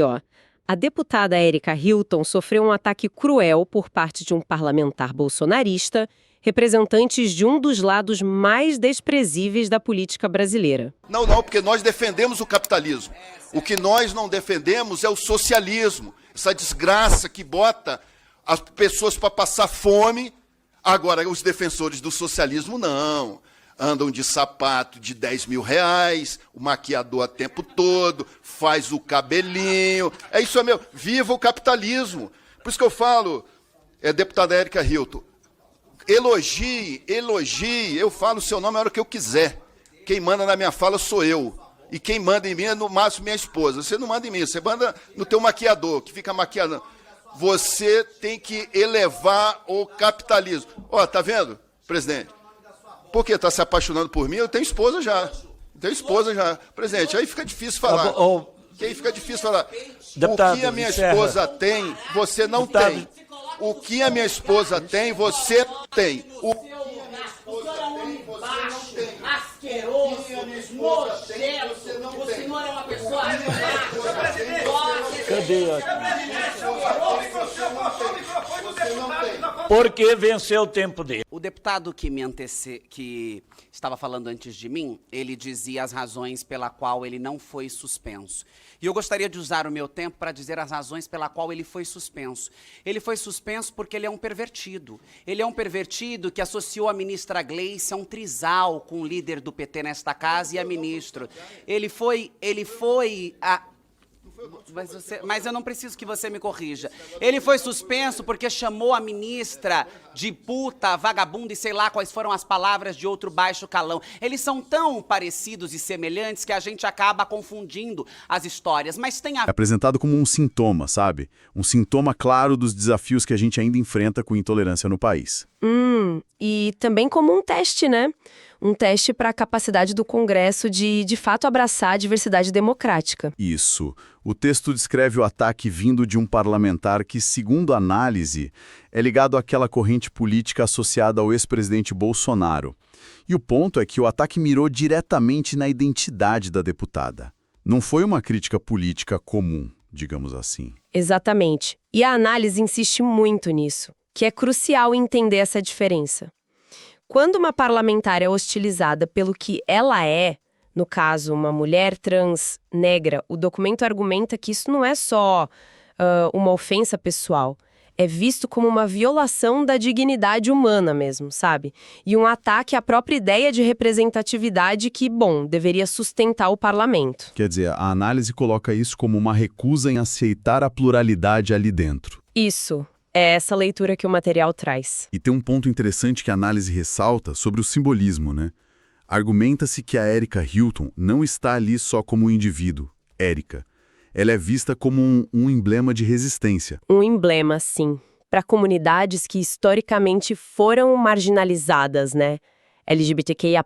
Ó, a deputada Érica Hilton sofreu um ataque cruel por parte de um parlamentar bolsonarista, representantes de um dos lados mais desprezíveis da política brasileira. Não, porque nós defendemos o capitalismo. O que nós não defendemos é o socialismo, essa desgraça que bota as pessoas para passar fome. Agora, os defensores do socialismo não. Andam de sapato de 10 mil reais, o maquiador o tempo todo, faz o cabelinho. É isso mesmo, viva o capitalismo. Por isso que eu falo, deputada Érica Hilton, elogie, eu falo o seu nome a hora que eu quiser. Quem manda na minha fala sou eu. E quem manda em mim é, no máximo, minha esposa. Você não manda em mim, você manda no teu maquiador, que fica maquiando. Você tem que elevar o capitalismo. Ó, tá vendo, presidente? Por que está se apaixonando por mim? Eu tenho esposa já. Presidente, aí fica difícil falar. Aí fica difícil falar. Deputado, o que a minha esposa tem, você não tem. O que a minha esposa tem, você tem. O que a minha esposa tem, você não tem. Asqueroso, nojento, o senhor é uma pessoa Cadê? Porque venceu o tempo dele. O deputado que estava falando antes de mim, ele dizia as razões pela qual ele não foi suspenso. E eu gostaria de usar o meu tempo para dizer as razões pela qual ele foi suspenso. Ele foi suspenso porque ele é um pervertido. Ele é um pervertido que associou a ministra Gleice a um trisal com o líder do PT nesta casa e a ministro. Ele foi mas eu não preciso que você me corrija. Ele foi suspenso porque chamou a ministra de puta, vagabunda e sei lá quais foram as palavras de outro baixo calão. Eles são tão parecidos e semelhantes que a gente acaba confundindo as histórias, mas tem a... É apresentado como um sintoma, sabe? Um sintoma claro dos desafios que a gente ainda enfrenta com intolerância no país. E também como um teste, né? Um teste para a capacidade do Congresso de fato, abraçar a diversidade democrática. Isso. O texto descreve o ataque vindo de um parlamentar que, segundo a análise, é ligado àquela corrente política associada ao ex-presidente Bolsonaro. E o ponto é que o ataque mirou diretamente na identidade da deputada. Não foi uma crítica política comum, digamos assim. Exatamente. E a análise insiste muito nisso, que é crucial entender essa diferença. Quando uma parlamentar é hostilizada pelo que ela é, no caso, uma mulher trans negra, o documento argumenta que isso não é só uma ofensa pessoal. É visto como uma violação da dignidade humana mesmo, sabe? E um ataque à própria ideia de representatividade que, bom, deveria sustentar o parlamento. Quer dizer, a análise coloca isso como uma recusa em aceitar a pluralidade ali dentro. Isso. É essa leitura que o material traz. E tem um ponto interessante que a análise ressalta sobre o simbolismo, né? Argumenta-se que a Érica Hilton não está ali só como um indivíduo, Érica. Ela é vista como um emblema de resistência. Um emblema, sim, para comunidades que historicamente foram marginalizadas, né? LGBTQIA+,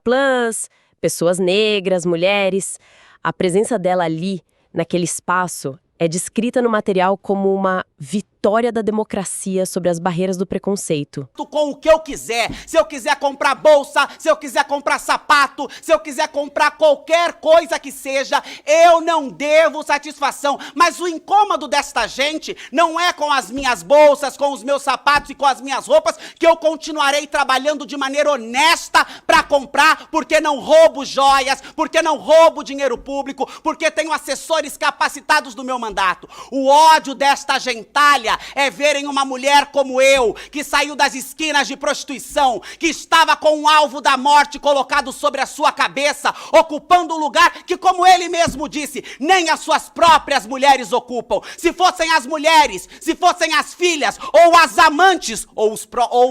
pessoas negras, mulheres. A presença dela ali, naquele espaço, é descrita no material como uma vitória da democracia sobre as barreiras do preconceito. Com o que eu quiser, se eu quiser comprar bolsa, se eu quiser comprar sapato, se eu quiser comprar qualquer coisa que seja, eu não devo satisfação. Mas o incômodo desta gente não é com as minhas bolsas, com os meus sapatos e com as minhas roupas, que eu continuarei trabalhando de maneira honesta para comprar, porque não roubo joias, porque não roubo dinheiro público, porque tenho assessores capacitados do meu mandato. O ódio desta gentalha é verem uma mulher como eu, que saiu das esquinas de prostituição, que estava com um alvo da morte colocado sobre a sua cabeça, ocupando um lugar que, como ele mesmo disse, nem as suas próprias mulheres ocupam. Se fossem as mulheres, se fossem as filhas, ou as amantes, ou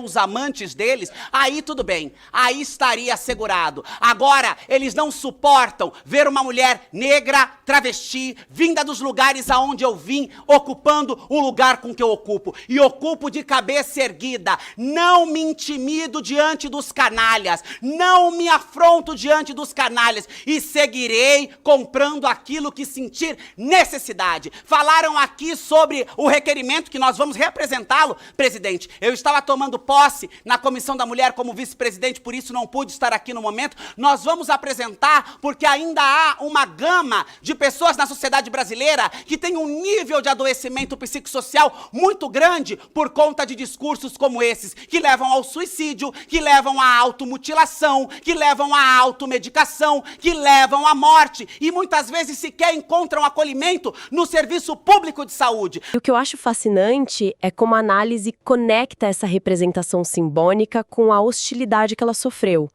os amantes deles, aí tudo bem, aí estaria assegurado. Agora, eles não suportam ver uma mulher negra, travesti, vinda dos lugares aonde eu vim, ocupando o lugar com cargo que eu ocupo, e ocupo de cabeça erguida. Não me intimido diante dos canalhas, não me afronto diante dos canalhas, e seguirei comprando aquilo que sentir necessidade. Falaram aqui sobre o requerimento que nós vamos representá-lo, presidente. Eu estava tomando posse na Comissão da Mulher como vice-presidente, por isso não pude estar aqui no momento. Nós vamos apresentar porque ainda há uma gama de pessoas na sociedade brasileira que tem um nível de adoecimento psicossocial muito grande por conta de discursos como esses, que levam ao suicídio, que levam à automutilação, que levam à automedicação, que levam à morte e muitas vezes sequer encontram acolhimento no serviço público de saúde. E o que eu acho fascinante é como a análise conecta essa representação simbólica com a hostilidade que ela sofreu.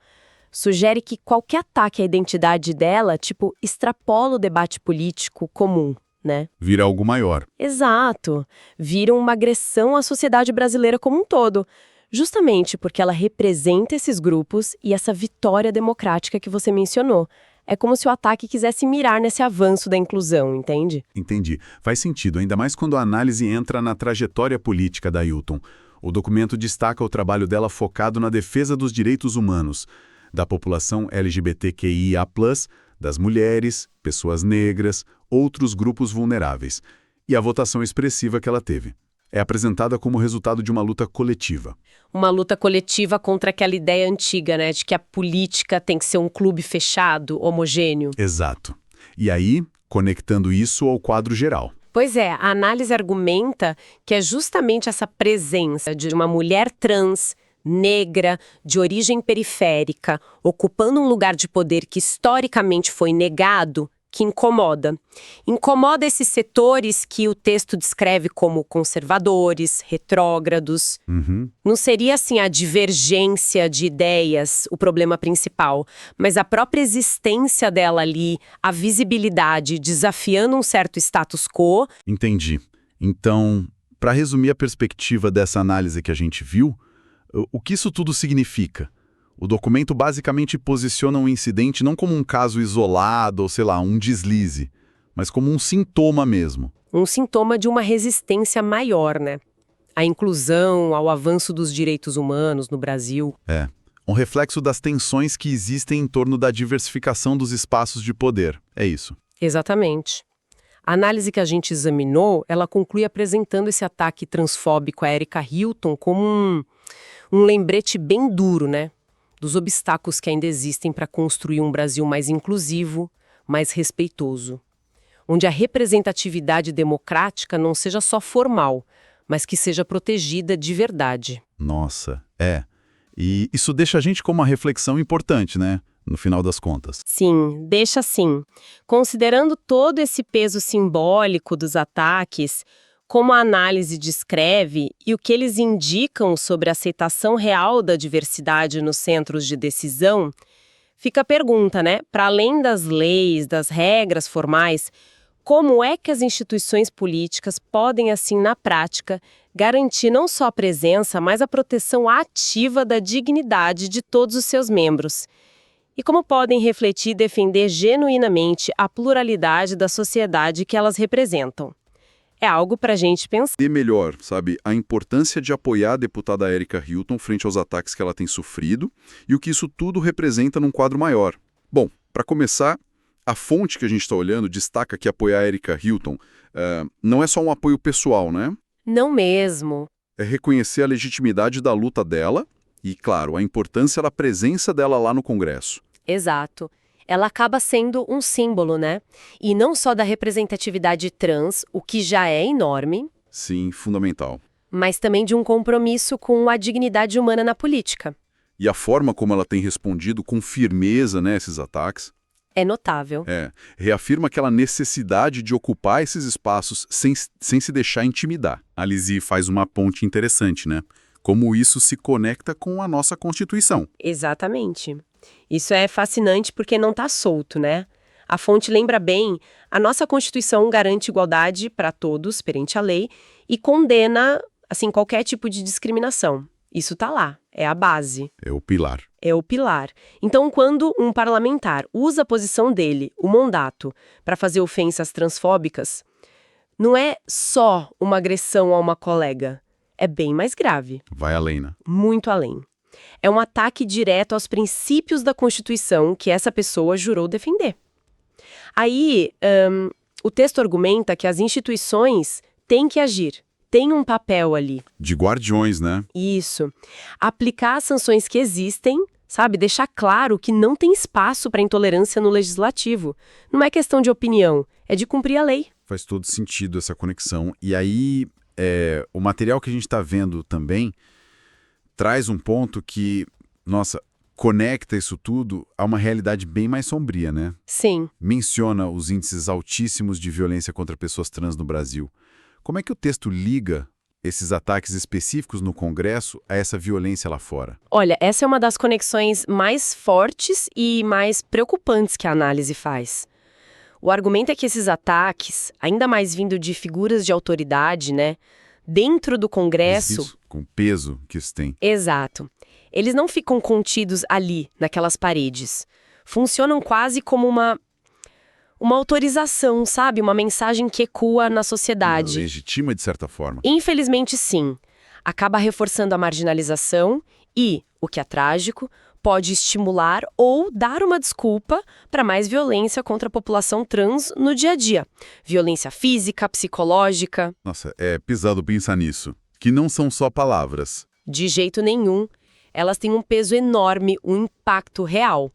Sugere que qualquer ataque à identidade dela, extrapola o debate político comum, né? Vira algo maior. Exato. Vira uma agressão à sociedade brasileira como um todo. Justamente porque ela representa esses grupos e essa vitória democrática que você mencionou. É como se o ataque quisesse mirar nesse avanço da inclusão, entende? Entendi. Faz sentido, ainda mais quando a análise entra na trajetória política da Ailton. O documento destaca o trabalho dela focado na defesa dos direitos humanos, da população LGBTQIA+, das mulheres, pessoas negras, outros grupos vulneráveis, e a votação expressiva que ela teve. É apresentada como resultado de uma luta coletiva. Uma luta coletiva contra aquela ideia antiga, né, de que a política tem que ser um clube fechado, homogêneo. Exato. E aí, conectando isso ao quadro geral. Pois é, a análise argumenta que é justamente essa presença de uma mulher trans, negra, de origem periférica, ocupando um lugar de poder que historicamente foi negado, que incomoda. Incomoda esses setores que o texto descreve como conservadores, retrógrados. Não seria, assim, a divergência de ideias o problema principal, mas a própria existência dela ali, a visibilidade, desafiando um certo status quo. Entendi. Então, para resumir a perspectiva dessa análise que a gente viu, o que isso tudo significa? O documento basicamente posiciona um incidente não como um caso isolado ou, sei lá, um deslize, mas como um sintoma mesmo. Um sintoma de uma resistência maior, né? À inclusão, ao avanço dos direitos humanos no Brasil. É, um reflexo das tensões que existem em torno da diversificação dos espaços de poder. É isso. Exatamente. A análise que a gente examinou, ela conclui apresentando esse ataque transfóbico a Erika Hilton como um lembrete bem duro, né? Dos obstáculos que ainda existem para construir um Brasil mais inclusivo, mais respeitoso. Onde a representatividade democrática não seja só formal, mas que seja protegida de verdade. Nossa, é. E isso deixa a gente com uma reflexão importante, né? No final das contas. Sim, deixa sim. Considerando todo esse peso simbólico dos ataques, como a análise descreve e o que eles indicam sobre a aceitação real da diversidade nos centros de decisão, fica a pergunta, né? Para além das leis, das regras formais, como é que as instituições políticas podem, assim, na prática, garantir não só a presença, mas a proteção ativa da dignidade de todos os seus membros? E como podem refletir e defender genuinamente a pluralidade da sociedade que elas representam? É algo para a gente pensar. E melhor, sabe, a importância de apoiar a deputada Erika Hilton frente aos ataques que ela tem sofrido e o que isso tudo representa num quadro maior. Bom, para começar, a fonte que a gente está olhando destaca que apoiar a Erika Hilton não é só um apoio pessoal, né? Não mesmo. É reconhecer a legitimidade da luta dela e, claro, a importância da presença dela lá no Congresso. Exato. Ela acaba sendo um símbolo, né? E não só da representatividade trans, o que já é enorme. Sim, fundamental. Mas também de um compromisso com a dignidade humana na política. E a forma como ela tem respondido com firmeza, né, esses ataques. É notável. Reafirma aquela necessidade de ocupar esses espaços sem se deixar intimidar. A Lizzie faz uma ponte interessante, né? Como isso se conecta com a nossa Constituição. Exatamente. Isso é fascinante porque não está solto, né? A fonte lembra bem, a nossa Constituição garante igualdade para todos perante a lei e condena, assim, qualquer tipo de discriminação. Isso está lá, é a base. É o pilar. É o pilar. Então, quando um parlamentar usa a posição dele, o mandato, para fazer ofensas transfóbicas, Não é só uma agressão a uma colega. É bem mais grave. Vai além, né? Muito além. É um ataque direto aos princípios da Constituição que essa pessoa jurou defender. Aí, o texto argumenta que as instituições têm que agir, têm um papel ali. De guardiões, né? Isso. Aplicar as sanções que existem, sabe? Deixar claro que não tem espaço para intolerância no legislativo. Não é questão de opinião, é de cumprir a lei. Faz todo sentido essa conexão. E aí, o material que a gente está vendo também traz um ponto que, nossa, conecta isso tudo a uma realidade bem mais sombria, né? Sim. Menciona os índices altíssimos de violência contra pessoas trans no Brasil. Como é que o texto liga esses ataques específicos no Congresso a essa violência lá fora? Olha, essa é uma das conexões mais fortes e mais preocupantes que a análise faz. O argumento é que esses ataques, ainda mais vindo de figuras de autoridade, né, dentro do Congresso... Isso, com o peso que isso tem. Exato. Eles não ficam contidos ali, naquelas paredes. Funcionam quase como uma autorização, sabe? Uma mensagem que ecoa na sociedade. Legitima de certa forma. Infelizmente, sim. Acaba reforçando a marginalização e, o que é trágico, pode estimular ou dar uma desculpa para mais violência contra a população trans no dia a dia. Violência física, psicológica. Nossa, é pesado pensar nisso. Que não são só palavras. De jeito nenhum. Elas têm um peso enorme, um impacto real.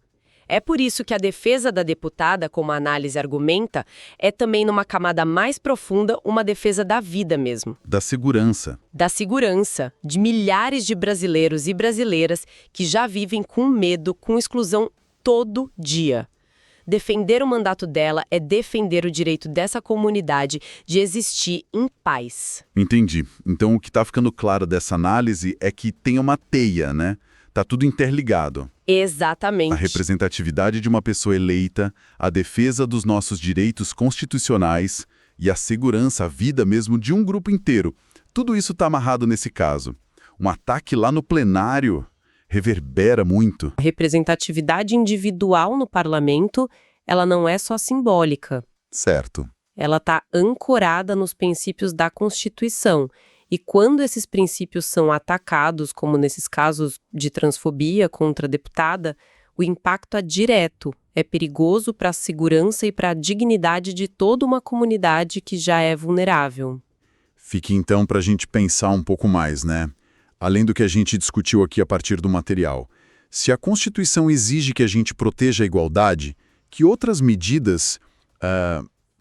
É por isso que a defesa da deputada, como a análise argumenta, é também numa camada mais profunda uma defesa da vida mesmo. Da segurança. Da segurança de milhares de brasileiros e brasileiras que já vivem com medo, com exclusão todo dia. Defender o mandato dela é defender o direito dessa comunidade de existir em paz. Entendi. Então o que está ficando claro dessa análise é que tem uma teia, né? Tá tudo interligado. Exatamente. A representatividade de uma pessoa eleita, a defesa dos nossos direitos constitucionais e a segurança, a vida mesmo de um grupo inteiro. Tudo isso está amarrado nesse caso. Um ataque lá no plenário reverbera muito. A representatividade individual no parlamento, ela não é só simbólica. Certo. Ela está ancorada nos princípios da Constituição. E quando esses princípios são atacados, como nesses casos de transfobia contra a deputada, o impacto é direto, é perigoso para a segurança e para a dignidade de toda uma comunidade que já é vulnerável. Fique então para a gente pensar um pouco mais, né? Além do que a gente discutiu aqui a partir do material. Se a Constituição exige que a gente proteja a igualdade, que outras medidas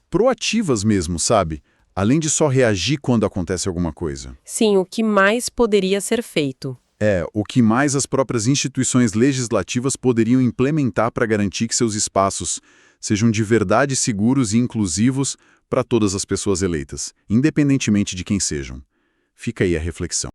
proativas mesmo, sabe? Além de só reagir quando acontece alguma coisa. Sim, o que mais poderia ser feito? O que mais as próprias instituições legislativas poderiam implementar para garantir que seus espaços sejam de verdade seguros e inclusivos para todas as pessoas eleitas, independentemente de quem sejam. Fica aí a reflexão.